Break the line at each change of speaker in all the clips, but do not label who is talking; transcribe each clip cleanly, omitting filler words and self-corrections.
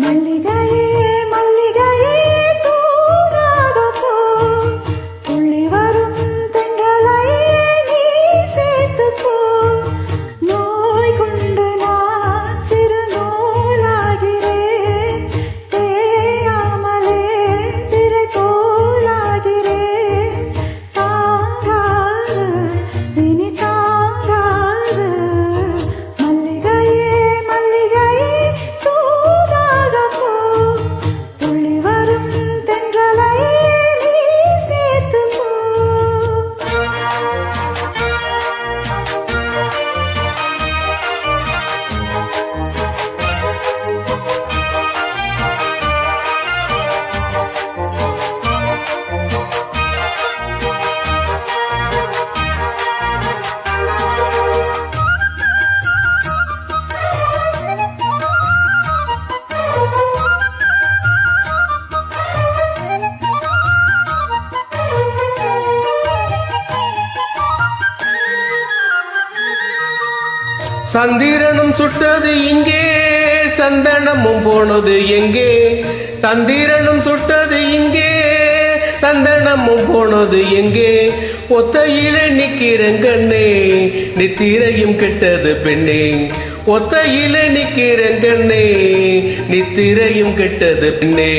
மல்லிகையே மல்லிகையே தூதாக போ, துள்ளி வரும் தென்றலையே நீ சேர்த்து போ. நோய் கொண்டு நான் சிறு நூலாகிறேன், தேயாமலே திரை போலாகிறேன். தாங்காது இனி தாங்காது, மல்லிகையே மல்லிகையே
சந்திரனும் சுட்டது இங்கே, சந்தனமும் போனது எங்கே? சந்திரனும் சுட்டது இங்கே, சந்தனமும் போனது எங்கே? ஒத்தையிலே நிக்கிறேன் கண்ணே, நித்திரையும் கெட்டது பெண்ணே. ஒத்தையிலே நிக்கிறேன் கண்ணே, நித்திரையும் கெட்டது பெண்ணே.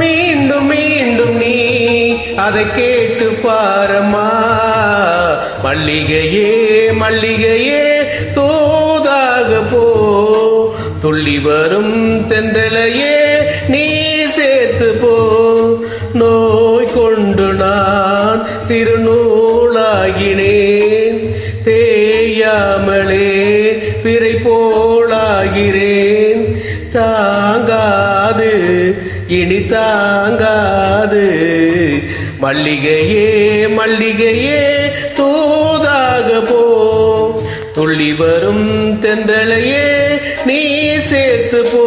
மீண்டும் மீண்டும் நீ அதை கேட்டு பாரம்மா. மல்லிகையே மல்லிகையே தூதாக போ, துள்ளி வரும் தென்றலையே நீ சேர்த்து போ. நோய் கொண்டு நான் திருநூலாகினேன், தேயாமலே பிறை போலாகிறேன். தாங்காது இனி தாங்காது, மல்லிகையே மல்லிகையே தூதாக போ, துள்ளி வரும் தென்றலையே நீ சேர்த்து போ.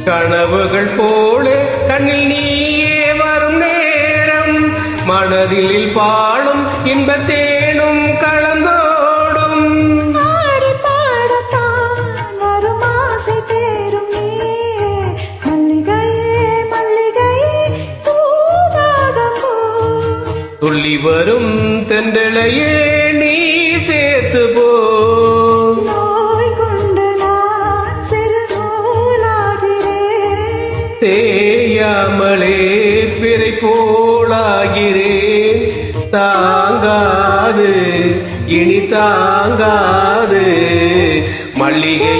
கனவுகள் போலே கண்ணில் நீயே வரும் நேரம், மனதில் பாடும் இன்பத்தேனும் கலந்தோடும்.
ஆடி பாடத்தான் வரும் ஆசை தேரும் நீயே, மல்லிகையே மல்லிகையே தூதாக போ,
துள்ளி வரும் தென்றலையே நீ சேர்த்து போ. தேயாமலே பிறை போலாகிறேன், தாங்காது இனி தாங்காது, மல்லிகை